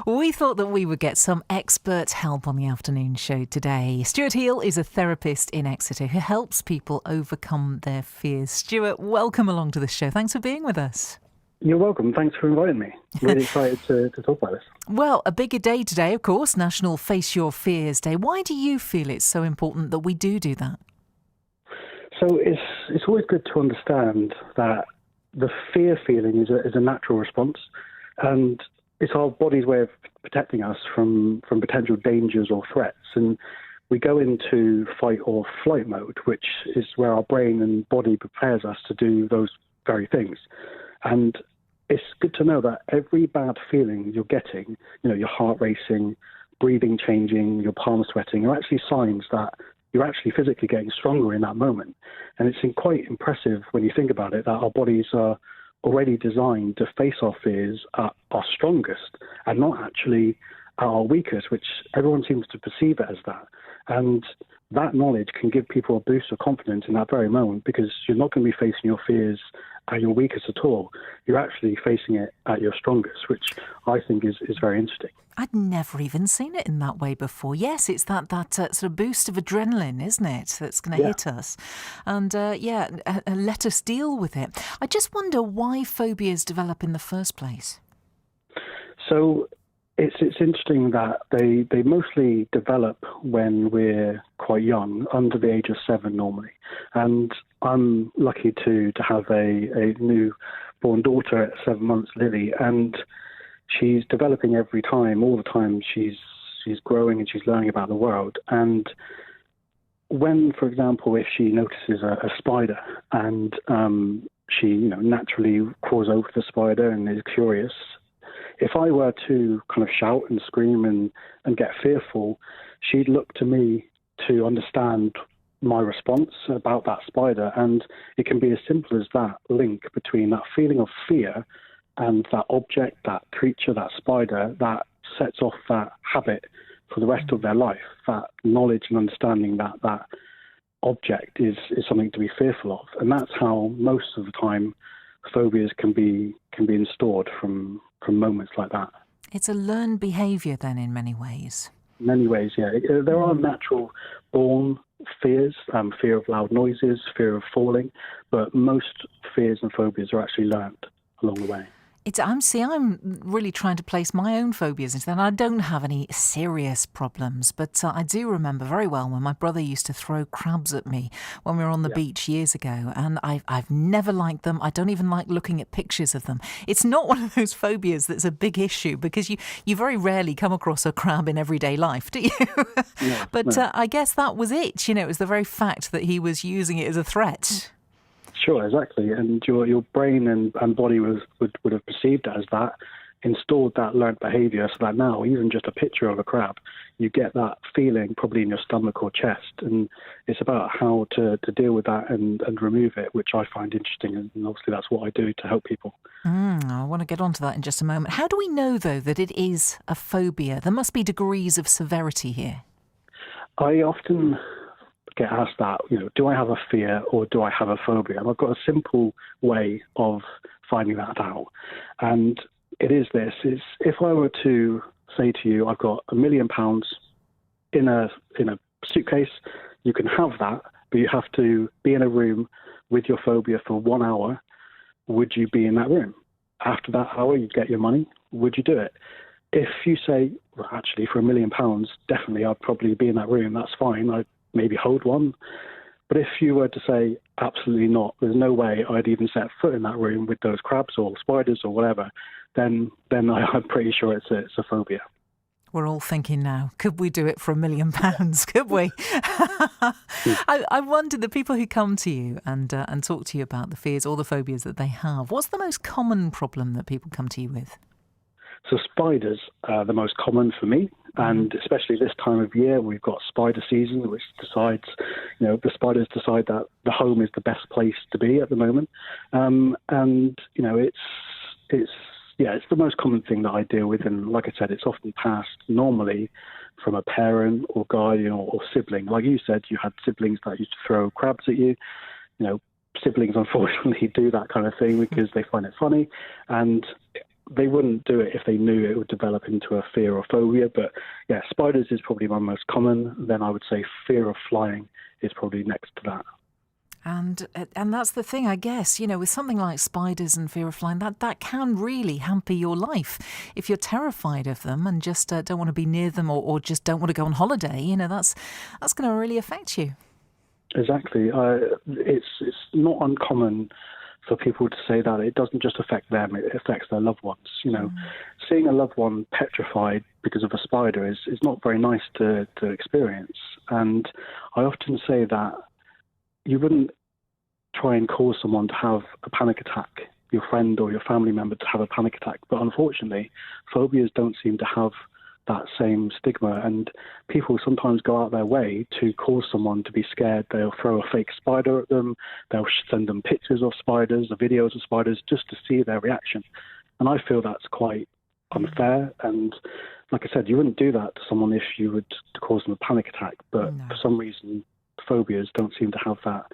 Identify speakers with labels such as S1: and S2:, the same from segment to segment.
S1: We thought that we would get some expert help on the afternoon show today. Stuart Heale is a therapist in Exeter who helps people overcome their fears. Stuart, welcome along to the show. Thanks for being with us.
S2: You're welcome. Thanks for inviting me. Really excited to talk about this.
S1: Well, a bigger day today, of course, National Face Your Fears Day. Why do you feel it's so important that we do that?
S2: So it's always good to understand that the fear feeling is a natural response, and it's our body's way of protecting us from potential dangers or threats. And we go into fight or flight mode, which is where our brain and body prepares us to do those very things. And it's good to know that every bad feeling you're getting, your heart racing, breathing changing, your palms sweating, are actually signs that you're actually physically getting stronger in that moment. And it's quite impressive when you think about it, that our bodies are already designed to face our fears at our strongest and not actually at our weakest, which everyone seems to perceive it as that. And that knowledge can give people a boost of confidence in that very moment, because you're not going to be facing your fears at your weakest at all. You're actually facing it at your strongest, which I think is very interesting.
S1: I'd never even seen it in that way before. Yes, it's that sort of boost of adrenaline, isn't it, that's going to hit us and, let us deal with it. I just wonder why phobias develop in the first place.
S2: So it's interesting that they mostly develop when we're quite young, under the age of 7 normally. And I'm lucky to have a newborn daughter at 7 months, Lily, and she's developing every time, all the time. She's growing and she's learning about the world. And when, for example, if she notices a spider and she naturally crawls over the spider and is curious, if I were to kind of shout and scream and get fearful, she'd look to me to understand my response about that spider. And it can be as simple as that link between that feeling of fear and that object, that creature, that spider, that sets off that habit for the rest of their life, that knowledge and understanding that that object is something to be fearful of. And that's how most of the time phobias can be installed from moments like that.
S1: It's a learned behaviour then, in many ways.
S2: Many ways, yeah. There are natural born fears, fear of loud noises, fear of falling, but most fears and phobias are actually learned along the way.
S1: I'm really trying to place my own phobias into that. And I don't have any serious problems, but I do remember very well when my brother used to throw crabs at me when we were on the beach years ago, and I've never liked them. I don't even like looking at pictures of them. It's not one of those phobias that's a big issue, because you very rarely come across a crab in everyday life, do you?
S2: Yeah,
S1: but I guess that was it. It was the very fact that he was using it as a threat.
S2: Sure, exactly. And your brain and body would have perceived it as that, installed that learned behaviour, so that now even just a picture of a crab, you get that feeling probably in your stomach or chest. And it's about how to deal with that and remove it, which I find interesting. And obviously that's what I do to help people.
S1: I want to get onto that in just a moment. How do we know, though, that it is a phobia? There must be degrees of severity here.
S2: I often get asked that, do I have a fear or do I have a phobia? And I've got a simple way of finding that out. And it is this, is if I were to say to you, I've got £1 million in a suitcase, you can have that, but you have to be in a room with your phobia for 1 hour. Would you be in that room? After that hour, you'd get your money. Would you do it? If you say, well, actually, for £1 million, definitely, I'd probably be in that room. That's fine. I'd maybe hold one. But if you were to say, absolutely not, there's no way I'd even set foot in that room with those crabs or spiders or whatever, then I'm pretty sure it's a phobia.
S1: We're all thinking now, could we do it for £1 million? Could we? I wonder, the people who come to you and talk to you about the fears or the phobias that they have, what's the most common problem that people come to you with?
S2: So spiders are the most common for me, and especially this time of year, we've got spider season, which decides, the spiders decide that the home is the best place to be at the moment, it's the most common thing that I deal with, and like I said, it's often passed normally from a parent or guardian or sibling. Like you said, you had siblings that used to throw crabs at you. Siblings unfortunately do that kind of thing because they find it funny, and they wouldn't do it if they knew it would develop into a fear or phobia. But yeah, spiders is probably my most common. Then I would say fear of flying is probably next to that.
S1: And that's the thing, I guess, with something like spiders and fear of flying, that can really hamper your life. If you're terrified of them and just don't want to be near them or just don't want to go on holiday, that's going to really affect you.
S2: Exactly. It's not uncommon for people to say that it doesn't just affect them, it affects their loved ones. Seeing a loved one petrified because of a spider is not very nice to experience. And I often say that you wouldn't try and cause someone to have a panic attack, your friend or your family member to have a panic attack. But unfortunately, phobias don't seem to have that same stigma, and people sometimes go out their way to cause someone to be scared. They'll throw a fake spider at them, they'll send them pictures of spiders or videos of spiders just to see their reaction. And I feel that's quite unfair, and like I said, you wouldn't do that to someone if you would cause them a panic attack, but for some reason phobias don't seem to have that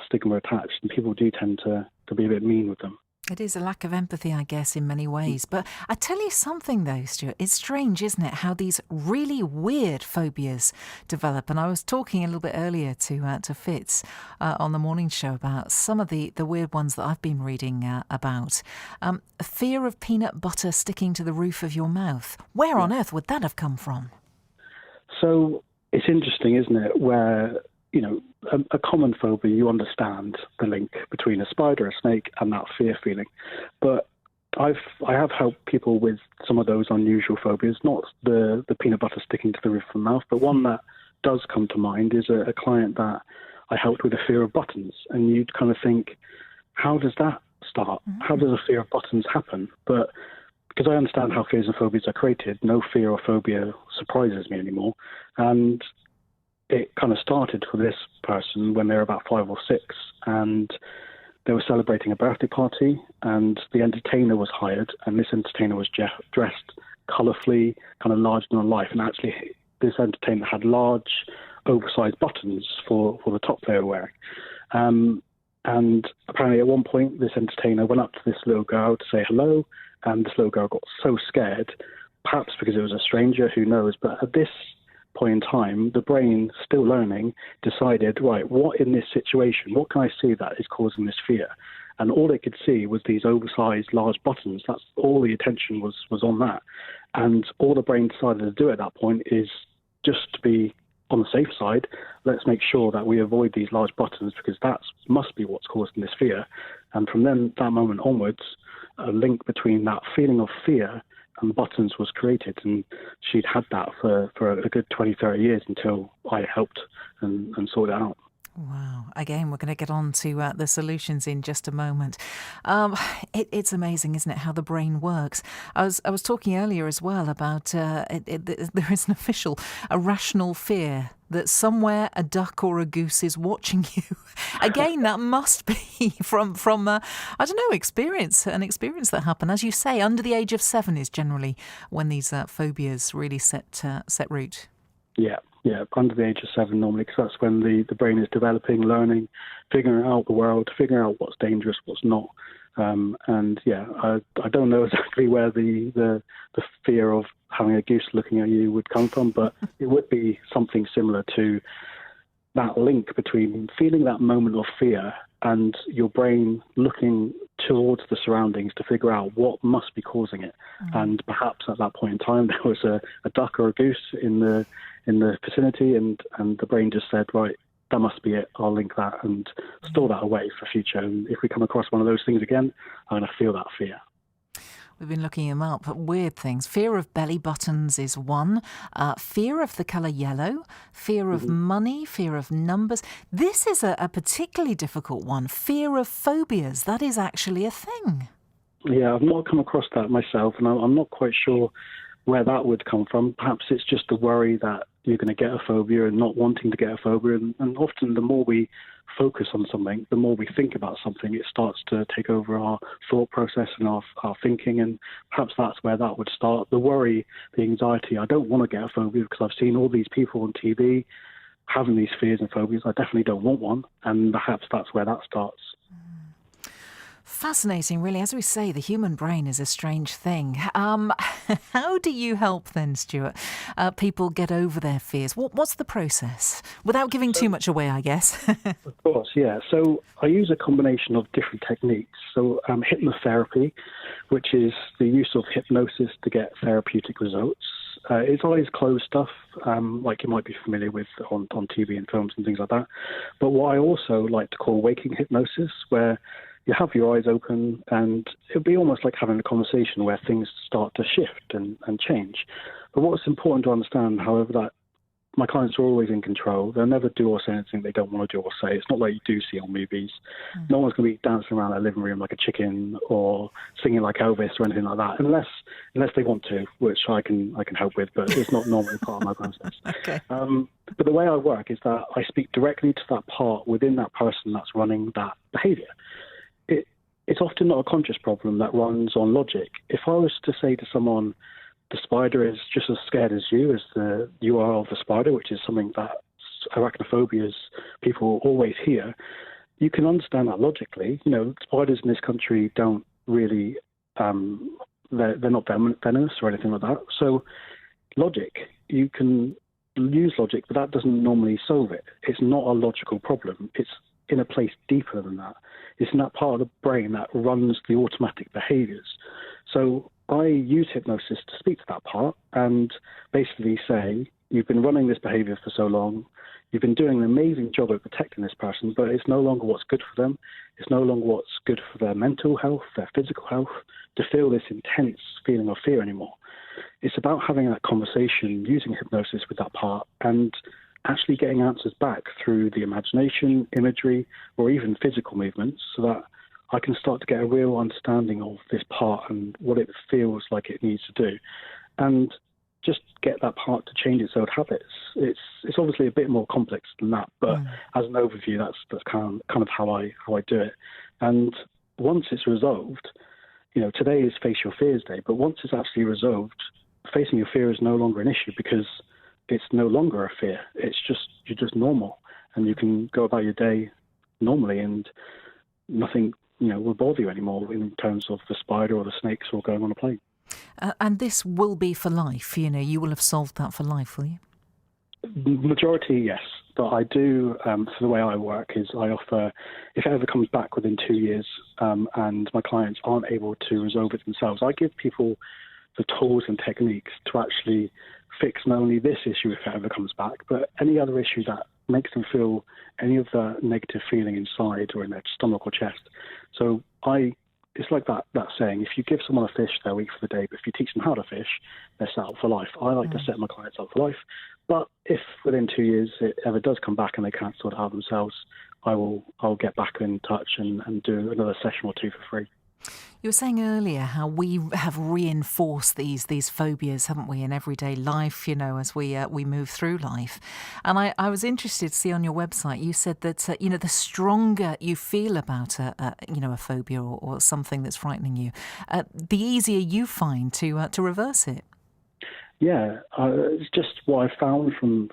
S2: stigma attached, and people do tend to be a bit mean with them.
S1: It is a lack of empathy, I guess, in many ways. But I tell you something, though, Stuart, it's strange, isn't it, how these really weird phobias develop. And I was talking a little bit earlier to Fitz on the morning show about some of the weird ones that I've been reading about. Fear of peanut butter sticking to the roof of your mouth. Where on earth would that have come from?
S2: So it's interesting, isn't it, where a common phobia, you understand the link between a spider, a snake, and that fear feeling. But I have helped people with some of those unusual phobias, not the peanut butter sticking to the roof of the mouth, but one that does come to mind is a client that I helped with a fear of buttons. And you'd kind of think, how does that start? How does a fear of buttons happen? But because I understand how fears and phobias are created, no fear or phobia surprises me anymore. And it kind of started for this person when they were about 5 or 6, and they were celebrating a birthday party, and the entertainer was hired, and this entertainer was dressed colourfully, kind of larger than life, and actually this entertainer had large, oversized buttons for the top they were wearing. And apparently at one point, this entertainer went up to this little girl to say hello, and this little girl got so scared, perhaps because it was a stranger, who knows, but at this point in time, the brain, still learning, decided, right, what in this situation, what can I see that is causing this fear? And all it could see was these oversized large buttons. That's all the attention was on that. And all the brain decided to do at that point is just to be on the safe side, let's make sure that we avoid these large buttons, because that must be what's causing this fear. And from then, that moment onwards, a link between that feeling of fear and buttons was created, and she'd had that for a good 20, 30 years until I helped and sorted it out.
S1: Wow. Again, we're going to get on to the solutions in just a moment. It's amazing, isn't it, how the brain works. I was talking earlier as well about there is an official, a rational fear that somewhere a duck or a goose is watching you. Again, that must be from I don't know, an experience that happened. As you say, under the age of 7 is generally when these phobias really set root.
S2: Yeah, under the age of 7 normally, because that's when the brain is developing, learning, figuring out the world, figuring out what's dangerous, what's not. And yeah, I don't know exactly where the fear of having a goose looking at you would come from, but it would be something similar to that link between feeling that moment of fear and your brain looking towards the surroundings to figure out what must be causing it. And perhaps at that point in time, there was a duck or a goose in the vicinity, and the brain just said, right, that must be it. I'll link that and store that away for future. And if we come across one of those things again, I'm going to feel that fear.
S1: We've been looking them up. Weird things. Fear of belly buttons is one. Fear of the colour yellow. Fear of money. Fear of numbers. This is a particularly difficult one. Fear of phobias. That is actually a thing.
S2: Yeah, I've not come across that myself, and I'm not quite sure where that would come from. Perhaps it's just the worry that you're going to get a phobia and not wanting to get a phobia. And often the more we focus on something, the more we think about something, it starts to take over our thought process and our thinking. And perhaps that's where that would start. The worry, the anxiety, I don't want to get a phobia because I've seen all these people on TV having these fears and phobias. I definitely don't want one. And perhaps that's where that starts.
S1: Fascinating, really. As we say, the human brain is a strange thing. How do you help then, Stuart, people get over their fears? What's the process? Without giving too much away, I guess.
S2: Of course, yeah. So I use a combination of different techniques. So hypnotherapy, which is the use of hypnosis to get therapeutic results. It's always closed stuff, like you might be familiar with on TV and films and things like that. But what I also like to call waking hypnosis, where you have your eyes open and it'll be almost like having a conversation where things start to shift and change. But what's important to understand, however, that my clients are always in control. They'll never do or say anything they don't want to do or say. It's not like you do see on movies. No one's going to be dancing around their living room like a chicken or singing like Elvis or anything like that, unless they want to, which I can help with, but it's not normally part of my process.
S1: Okay.
S2: But the way I work is that I speak directly to that part within that person that's running that behaviour. It's often not a conscious problem that runs on logic. If I was to say to someone, the spider is just as scared as you are of the spider, which is something that arachnophobias people always hear, you can understand that logically. You know, spiders in this country don't really, they're not venomous or anything like that. So logic, you can use logic, but that doesn't normally solve it. It's not a logical problem. It's in a place deeper than that. It's in that part of the brain that runs the automatic behaviors. So I use hypnosis to speak to that part and basically say, you've been running this behavior for so long, you've been doing an amazing job of protecting this person, but it's no longer what's good for them. It's no longer what's good for their mental health, their physical health, to feel this intense feeling of fear anymore. It's about having that conversation, using hypnosis with that part, and actually getting answers back through the imagination, imagery, or even physical movements, so that I can start to get a real understanding of this part and what it feels like it needs to do, and just get that part to change its old habits. It's obviously a bit more complex than that, but as an overview, that's kind of how I do it. And once it's resolved, you know, today is Face Your Fears Day, but once it's actually resolved, facing your fear is no longer an issue because it's no longer a fear. You're just normal, and you can go about your day normally, and nothing, you know, will bother you anymore in terms of the spider or the snakes or going on a plane.
S1: And this will be for life. You know, you will have solved that for life, will you?
S2: Majority, yes. But I do, so the way I work is I offer, if it ever comes back within 2 years and my clients aren't able to resolve it themselves, I give people the tools and techniques to actually fix not only this issue if it ever comes back, but any other issue that makes them feel any of the negative feeling inside or in their stomach or chest. So it's like that saying, if you give someone a fish, they'll eat for the day, but if you teach them how to fish, they're set up for life. I like to set my clients up for life. But if within 2 years it ever does come back and they can't sort it out themselves, I'll get back in touch and do another session or two for free.
S1: You were saying earlier how we have reinforced these phobias, haven't we, in everyday life, you know, as we move through life. And I was interested to see on your website, you said that, you know, the stronger you feel about a phobia or something that's frightening you, the easier you find to reverse it.
S2: Yeah, it's just what I found from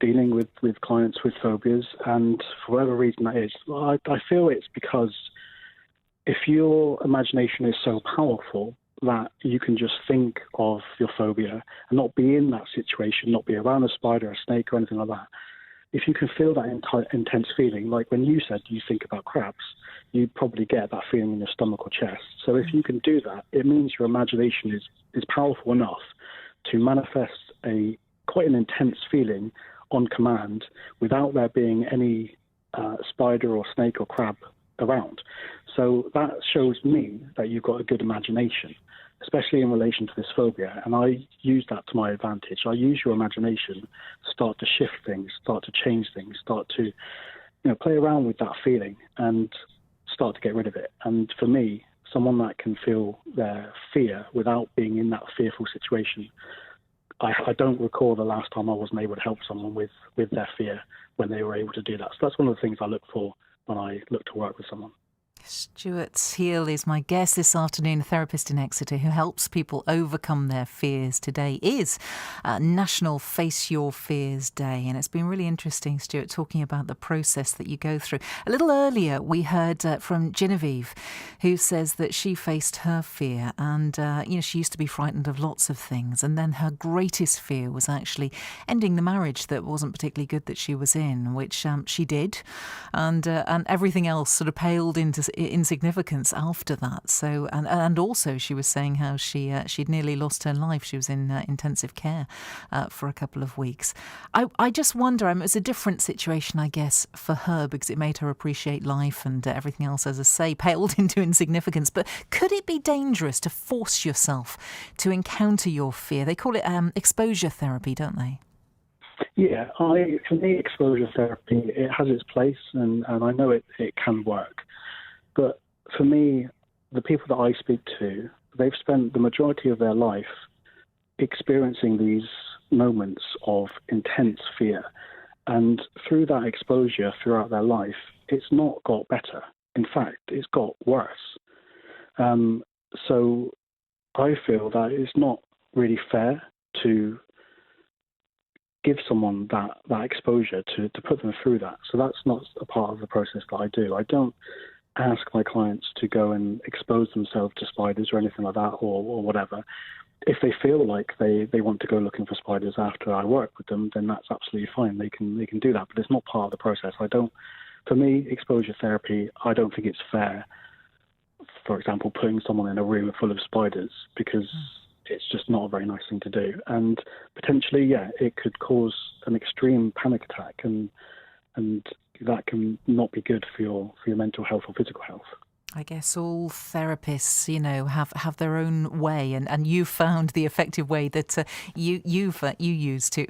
S2: dealing with clients with phobias, and for whatever reason that is, I feel it's because if your imagination is so powerful that you can just think of your phobia and not be in that situation, not be around a spider, a snake, or anything like that, if you can feel that intense feeling, like when you said you think about crabs, you probably get that feeling in your stomach or chest. So if you can do that, it means your imagination is powerful enough to manifest quite an intense feeling on command without there being any spider or snake or crab around. So that shows me that you've got a good imagination, especially in relation to this phobia. And I use that to my advantage. I use your imagination to start to shift things, start to change things, start to, you know, play around with that feeling and start to get rid of it. And for me, someone that can feel their fear without being in that fearful situation, I don't recall the last time I wasn't able to help someone with their fear when they were able to do that. So that's one of the things I look for when I look to work with someone.
S1: Stuart Heale is my guest this afternoon, a therapist in Exeter who helps people overcome their fears. Today is National Face Your Fears Day, and it's been really interesting, Stuart, talking about the process that you go through. A little earlier, we heard from Genevieve, who says that she faced her fear, and she used to be frightened of lots of things, and then her greatest fear was actually ending the marriage that wasn't particularly good that she was in, which she did, and everything else sort of paled into insignificance after that. So, and also she was saying how she'd nearly lost her life. She was in intensive care for a couple of weeks. I just wonder, it was a different situation, I guess, for her, because it made her appreciate life, and everything else, as I say, paled into insignificance. But could it be dangerous to force yourself to encounter your fear? They call it exposure therapy, don't they?
S2: Yeah, for me, exposure therapy, it has its place, and I know it can work. But for me, the people that I speak to, they've spent the majority of their life experiencing these moments of intense fear. And through that exposure throughout their life, it's not got better. In fact, it's got worse. So I feel that it's not really fair to give someone that exposure to put them through that. So that's not a part of the process that I do. I don't ask my clients to go and expose themselves to spiders or anything like that, or whatever. If they feel like they want to go looking for spiders after I work with them, then that's absolutely fine. They can do that, but it's not part of the process. For me, exposure therapy, I don't think it's fair, for example, putting someone in a room full of spiders, because it's just not a very nice thing to do. And potentially, it could cause an extreme panic attack, and that can not be good for your mental health or physical health.
S1: I guess all therapists, have their own way, and you've found the effective way that you use to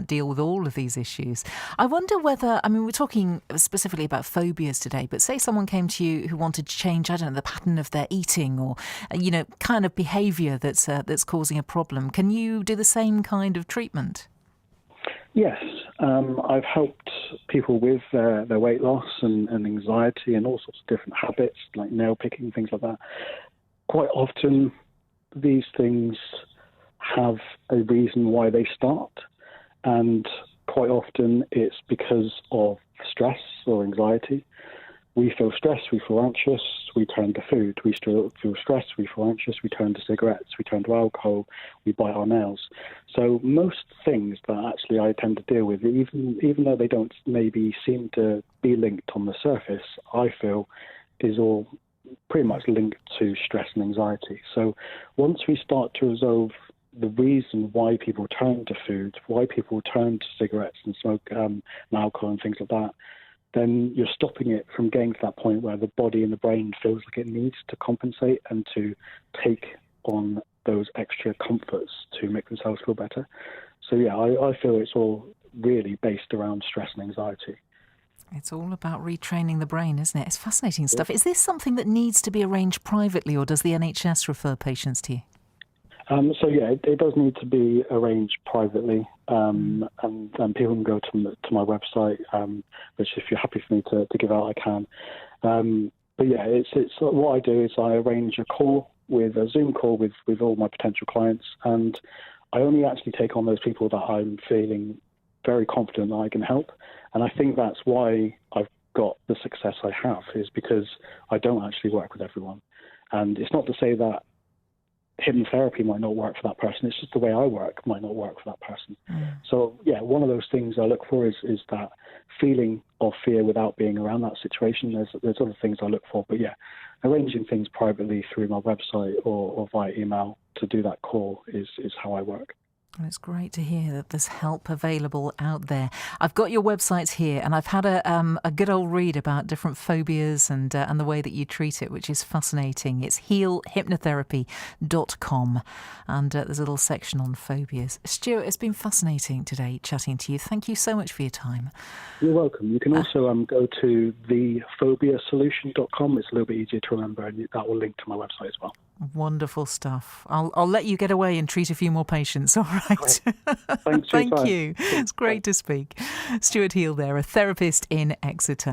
S1: deal with all of these issues. I wonder whether, we're talking specifically about phobias today, but say someone came to you who wanted to change, I don't know, the pattern of their eating, or kind of behaviour that's causing a problem. Can you do the same kind of treatment?
S2: Yes, I've helped people with their weight loss and anxiety and all sorts of different habits, like nail picking, things like that. Quite often, these things have a reason why they start, and quite often it's because of stress or anxiety. We feel stressed, we feel anxious, we turn to food. We feel stressed, we feel anxious, we turn to cigarettes, we turn to alcohol, we bite our nails. So most things that actually I tend to deal with, even though they don't maybe seem to be linked on the surface, I feel is all pretty much linked to stress and anxiety. So once we start to resolve the reason why people turn to food, why people turn to cigarettes and smoke and alcohol and things like that, then you're stopping it from getting to that point where the body and the brain feels like it needs to compensate and to take on those extra comforts to make themselves feel better. So I feel it's all really based around stress and anxiety.
S1: It's all about retraining the brain, isn't it? It's fascinating stuff. Is this something that needs to be arranged privately, or does the NHS refer patients to you?
S2: It does need to be arranged privately, and people can go to my website, which if you're happy for me to give out, I can. It's what I do is I arrange a Zoom call with all my potential clients, and I only actually take on those people that I'm feeling very confident that I can help. And I think that's why I've got the success I have, is because I don't actually work with everyone. And it's not to say that hypnotherapy might not work for that person. It's just the way I work might not work for that person. So, one of those things I look for is that feeling of fear without being around that situation. There's other things I look for. But, arranging things privately through my website or via email to do that call is how I work.
S1: And it's great to hear that there's help available out there. I've got your websites here, and I've had a good old read about different phobias and the way that you treat it, which is fascinating. It's healhypnotherapy.com, and there's a little section on phobias. Stuart, it's been fascinating today chatting to you. Thank you so much for your time.
S2: You're welcome. You can also go to thephobiasolution.com. It's a little bit easier to remember, and that will link to my website as well.
S1: Wonderful stuff. I'll let you get away and treat a few more patients, all right?
S2: Thanks.
S1: Thank you. It's great to speak. Stuart Heale there, a therapist in Exeter.